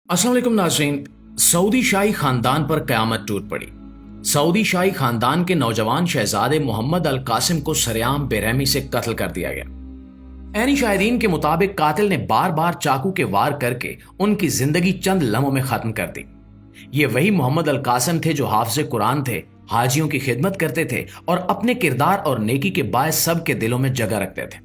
अस्सलाम वालेकुम नाज़रीन। सऊदी शाही खानदान पर कयामत टूट पड़ी। सऊदी शाही खानदान के नौजवान शहजादे मोहम्मद अल कासिम को सरेआम बेरहमी से कत्ल कर दिया गया। ऐनी शाहिदीन के मुताबिक कातिल ने बार बार चाकू के वार करके उनकी जिंदगी चंद लम्हों में खत्म कर दी। ये वही मोहम्मद अल कासिम थे जो हाफिज़े कुरान थे, हाजियों की खिदमत करते थे और अपने किरदार और नेकी के बायस सबके दिलों में जगह रखते थे।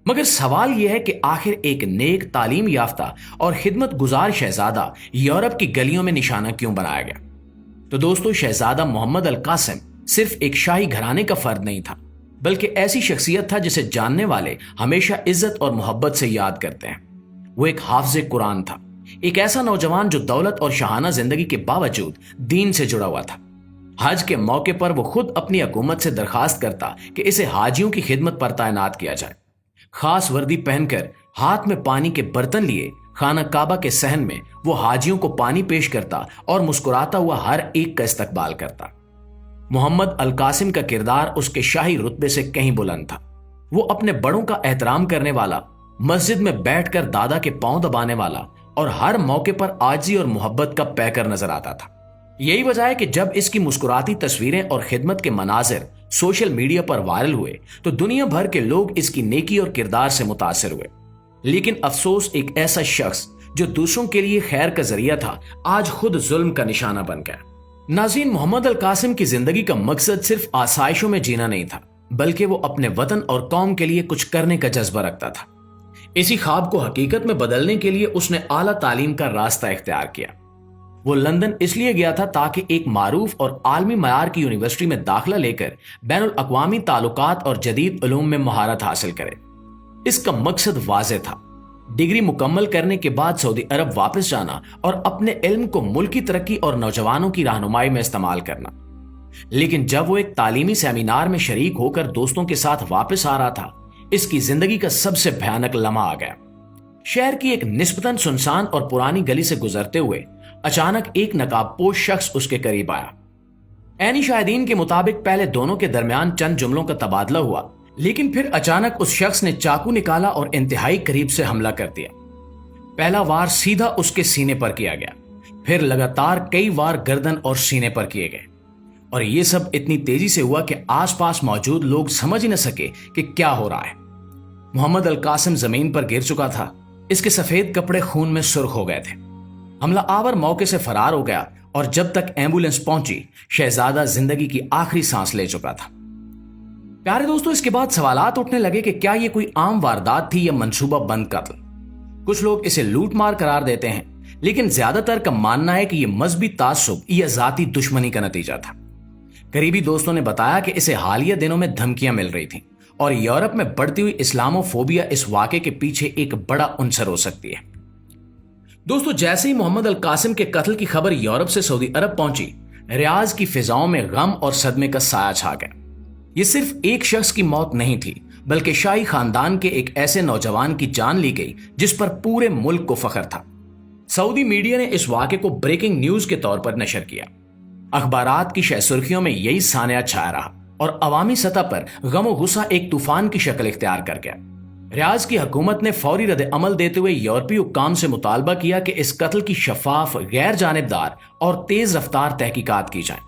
मगर सवाल यह है कि आखिर एक नेक, तालीम याफ्ता और खिदमत गुजार शहजादा यूरोप की गलियों में निशाना क्यों बनाया गया? तो दोस्तों, शहजादा मोहम्मद अल कासिम सिर्फ एक शाही घराने का फर्द नहीं था, बल्कि ऐसी शख्सियत था जिसे जानने वाले हमेशा इज्जत और मोहब्बत से याद करते हैं। वो एक हाफिज़े कुरान था, एक ऐसा नौजवान जो दौलत और शाहाना जिंदगी के बावजूद दीन से जुड़ा हुआ था। हज के मौके पर वो खुद अपनी हुकूमत से दरखास्त करता कि इसे हाजियों की खिदमत पर तैनात किया जाए। खास वर्दी पहनकर हाथ में पानी के बर्तन लिए खाना काबा के सहन में वो हाजियों को पानी पेश करता और मुस्कुराता हुआ हर एक का इस्तकबाल करता। मोहम्मद अल कासिम का किरदार उसके शाही रुतबे से कहीं बुलंद था। वो अपने बड़ों का एहतराम करने वाला, मस्जिद में बैठकर दादा के पांव दबाने वाला और हर मौके पर आजी और मोहब्बत का पैकर नजर आता था। यही वजह है कि जब इसकी मुस्कुराती तस्वीरें और खिदमत के मनाजिर सोशल मीडिया पर वायरल हुए तो दुनिया भर के लोग इसकी नेकी और किरदार से मुतासिर हुए। लेकिन अफसोस, एक ऐसा शख्स जो दूसरों के लिए खैर का जरिया था, आज खुद जुल्म का निशाना बन गया। नाज़रीन, मोहम्मद अल कासिम की जिंदगी का मकसद सिर्फ आसाइशों में जीना नहीं था, बल्कि वो अपने वतन और कौम के लिए कुछ करने का जज्बा रखता था। इसी ख्वाब को हकीकत में बदलने के लिए उसने आला तालीम का रास्ता इख्तियार किया। वो लंदन इसलिए गया था ताकि एक मारूफ और आलमी मयार की यूनिवर्सिटी में दाखिला लेकर बैनुल अक़वामी ताल्लुकात और जदीद उलूम में महारत हासिल करे। इसका मकसद वाज़ेह था, डिग्री मुकम्मल करने के बाद सऊदी अरब वापस जाना और अपने इल्म को मुल्की तरक्की और नौजवानों की रहनुमाई में इस्तेमाल करना। लेकिन जब वो एक तालीमी सेमिनार में शरीक होकर दोस्तों के साथ वापस आ रहा था, इसकी जिंदगी का सबसे भयानक लम्हा आ गया। शहर की एक निस्बतन सुनसान और पुरानी गली से गुजरते हुए अचानक एक नकाबपोश शख्स उसके करीब आया। ऐनी शाहिदीन के मुताबिक पहले दोनों के दरमियान चंद जुमलों का तबादला हुआ, लेकिन फिर अचानक उस शख्स ने चाकू निकाला और इंतहाई करीब से हमला कर दिया। पहला वार सीधा उसके सीने पर किया गया, फिर लगातार कई वार गर्दन और सीने पर किए गए, और यह सब इतनी तेजी से हुआ कि आसपास मौजूद लोग समझ ही न सके कि क्या हो रहा है। मोहम्मद अल कासिम जमीन पर गिर चुका था, इसके सफेद कपड़े खून में सुर्ख हो गए थे। हमला आवर मौके से फरार हो गया और जब तक एम्बुलेंस पहुंची, शहजादा जिंदगी की आखिरी सांस ले चुका था। प्यारे दोस्तों, इसके बाद सवालात उठने लगे कि क्या यह कोई आम वारदात थी या मंसूबा बंद कत्ल। कुछ लोग इसे लूटमार करार देते हैं, लेकिन ज्यादातर का मानना है कि यह मजहबी तासुब या जाती दुश्मनी का नतीजा था। करीबी दोस्तों ने बताया कि इसे हालिया दिनों में धमकियां मिल रही थीं और यूरोप में बढ़ती हुई इस्लामोफोबिया इस वाक़े के पीछे एक बड़ा अंसर हो सकती है। दोस्तों, जैसे ही मोहम्मद अल कासिम के कत्ल की खबर यूरोप से सऊदी अरब पहुंची, रियाज की फिजाओं में गम और सदमे का साया छा गया। यह सिर्फ एक शख्स की मौत नहीं थी, बल्कि शाही खानदान के एक ऐसे नौजवान की जान ली गई जिस पर पूरे मुल्क को फख्र था। सऊदी मीडिया ने इस वाक़े को ब्रेकिंग न्यूज के तौर पर नशर किया। अखबारात की शह सुर्खियों में यही सानिया छाया रहा और अवामी सतह पर गम और गुस्सा एक तूफान की शक्ल इख्तियार कर गया। रियाज की हुकूमत ने फौरी रद्द अमल देते हुए यूरोपीय हुक्काम से मुतालबा किया कि इस कत्ल की शफाफ, गैर जानिबदार और तेज रफ्तार तहकीकात की जाए।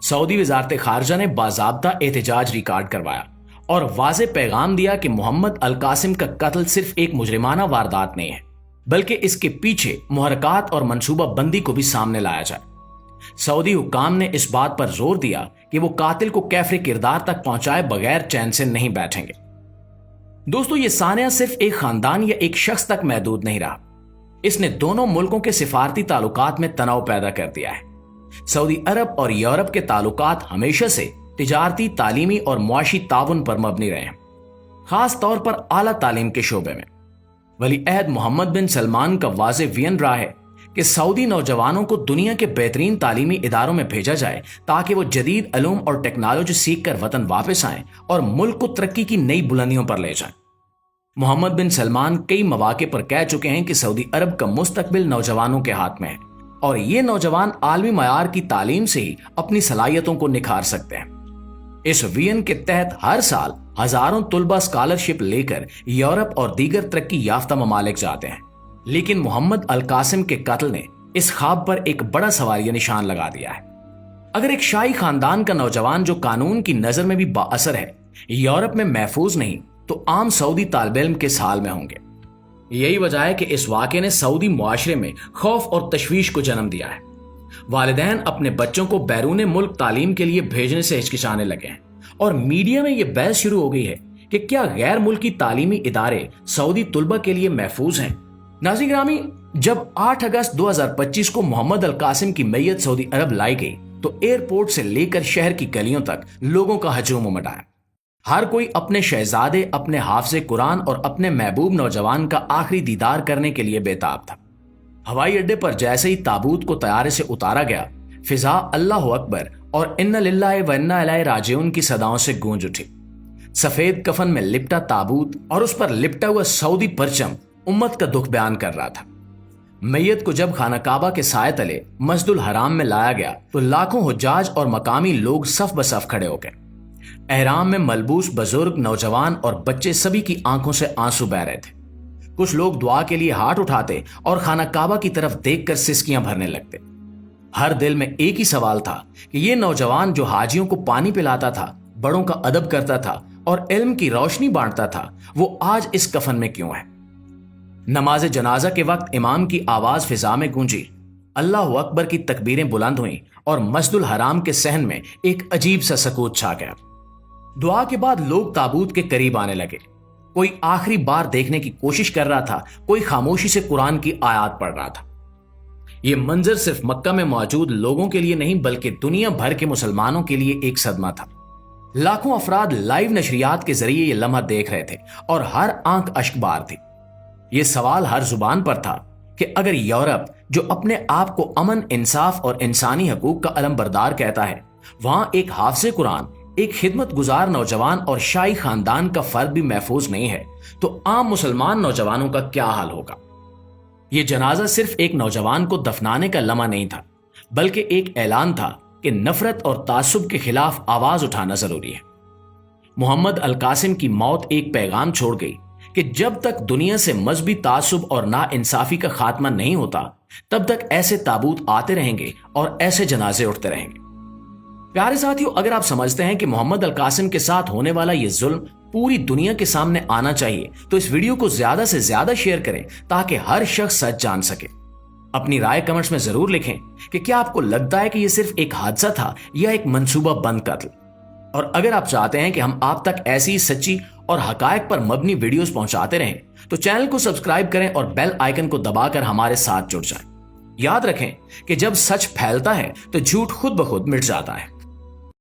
सऊदी वजारत खारजा ने बाज़ाब्ता एहतजाज रिकॉर्ड करवाया और वाज़े पैगाम दिया कि मोहम्मद अल कासिम का कत्ल सिर्फ एक मुजरिमाना वारदात नहीं है, बल्कि इसके पीछे मुहरकात और मनसूबा बंदी को भी सामने लाया जाए। सऊदी हुक्काम ने इस बात पर जोर दिया कि वो कातिल को कैफरे किरदार तक पहुंचाए बगैर चैन से नहीं बैठेंगे। दोस्तों, ये सानिया सिर्फ एक खानदान या एक शख्स तक महदूद नहीं रहा, इसने दोनों मुल्कों के सिफारती ताल्लुकात में तनाव पैदा कर दिया है। सऊदी अरब और यूरोप के ताल्लुकात हमेशा से तिजारती, तालीमी और मुआशी ताउन पर मबनी रहे हैं, खास तौर पर आला तालीम के शोबे में। वली अहद मोहम्मद बिन सलमान का वाज़े वियन रहा है कि सऊदी नौजवानों को दुनिया के बेहतरीन तालीमी इदारों में भेजा जाए ताकि वो जदीद इल्म और टेक्नोलॉजी सीख कर वतन वापस आएं और मुल्क को तरक्की की नई बुलंदियों पर ले जाएं। मोहम्मद बिन सलमान कई मौके पर कह चुके हैं कि सऊदी अरब का मुस्तकबिल नौजवानों के हाथ में है और ये नौजवान आलमी मयार की तालीम से ही अपनी सलाहियतों को निखार सकते हैं। इस वियन के तहत हर साल हजारों तुलबा स्कॉलरशिप लेकर यूरोप और दीगर तरक्की याफ्ता ममालिक जाते हैं, लेकिन मोहम्मद अल कासिम के कत्ल ने इस ख्वाब पर एक बड़ा सवालिया निशान लगा दिया है। अगर एक शाही खानदान का नौजवान जो कानून की नजर में भी बाअसर है यूरोप में महफूज नहीं तो आम सऊदी तालिब इल्म किस हाल में होंगे। यही वजह है कि इस वाक़े ने सऊदी मुआशरे में खौफ और तशवीश को जन्म दिया है। वालिदैन अपने बच्चों को बैरून मुल्क तालीम के लिए भेजने से हिचकिचाने लगे हैं और मीडिया में यह बहस शुरू हो गई है कि क्या गैर मुल्की तालीमी इदारे सऊदी तुलबा के लिए महफूज हैं। नाज़रीन गिरामी, जब 8 अगस्त 2025 को मोहम्मद अल कासिम की मैयत सऊदी अरब लाई गई तो एयरपोर्ट से लेकर शहर की गलियों तक लोगों का हजूम उमड़ा है। हर कोई अपने शहजादे, अपने हाफिज़े कुरान और अपने महबूब नौजवान का आखिरी दीदार करने के लिए बेताब था। हवाई अड्डे पर जैसे ही ताबूत को तैयारे से उतारा गया, फिजा अल्लाह अकबर और इन्ना लिल्लाहि व इन्ना इलैहि राजिऊन की सदाओं से गूंज उठी। सफेद कफन में लिपटा ताबूत और उस पर लिपटा हुआ सऊदी परचम उम्मत का दुख बयान कर रहा था। मैयत को जब खाना काबा के साए तले मस्जिदुल हराम में लाया गया तो लाखों हुज्जाज और मकामी लोग सफ बसफ खड़े हो गए। एहराम में मलबूस बुजुर्ग, नौजवान और बच्चे सभी की आंखों से आंसू बह रहे थे। कुछ लोग दुआ के लिए हाथ उठाते और खाना काबा की तरफ देखकर सिसकियां भरने लगते। हर दिल में एक ही सवाल था कि ये नौजवान जो हाजियों को पानी पिलाता था, बड़ों का अदब करता था और इल्म की रोशनी बांटता था, वो आज इस कफन में क्यों है। नमाज जनाजा के वक्त इमाम की आवाज फिजा में गूंजी, अल्लाह अकबर की तकबीरें बुलंद हुई और मस्जिदुल हराम के सहन में एक अजीब सा सकूत छा गया। दुआ के बाद लोग ताबूत के करीब आने लगे। कोई आखिरी बार देखने की कोशिश कर रहा था, कोई खामोशी से कुरान की आयत पढ़ रहा था। यह मंजर सिर्फ मक्का में मौजूद लोगों के लिए नहीं बल्कि दुनिया भर के मुसलमानों के लिए एक सदमा था। लाखों अफराद लाइव नशरियात के जरिए यह लम्हा देख रहे थे और हर आंख अश्कबार थी। यह सवाल हर जुबान पर था कि अगर यूरोप, जो अपने आप को अमन, इंसाफ और इंसानी हकूक का अलमबरदार कहता है, वहां एक हाफिज़े कुरान, एक खिदमत गुजार नौजवान और शाही खानदान का फर्द भी महफूज नहीं है, तो आम मुसलमान नौजवानों का क्या हाल होगा। यह जनाजा सिर्फ एक नौजवान को दफनाने का लम्हा नहीं था, बल्कि एक ऐलान था कि नफरत और तासुब के खिलाफ आवाज उठाना जरूरी है। मोहम्मद अल कासिम की मौत एक पैगाम छोड़ गई कि जब तक दुनिया से मजहबी तासुब और नाइंसाफी का खात्मा नहीं होता, तब तक ऐसे ताबूत आते रहेंगे और ऐसे जनाजे उठते रहेंगे। प्यारे साथियों, अगर आप समझते हैं कि मोहम्मद अल कासिम के साथ होने वाला यह जुल्म पूरी दुनिया के सामने आना चाहिए, तो इस वीडियो को ज्यादा से ज्यादा शेयर करें ताकि हर शख्स सच जान सके। अपनी राय कमेंट्स में जरूर लिखें कि क्या आपको लगता है कि यह सिर्फ एक हादसा था या एक मंसूबा बंद कत्ल। और अगर आप चाहते हैं कि हम आप तक ऐसी सच्ची और हकायक पर मबनी वीडियोस पहुंचाते रहें, तो चैनल को सब्सक्राइब करें और बेल आइकन को दबाकर हमारे साथ जुड़ जाएं। याद रखें कि जब सच फैलता है तो झूठ खुद ब खुद मिट जाता है।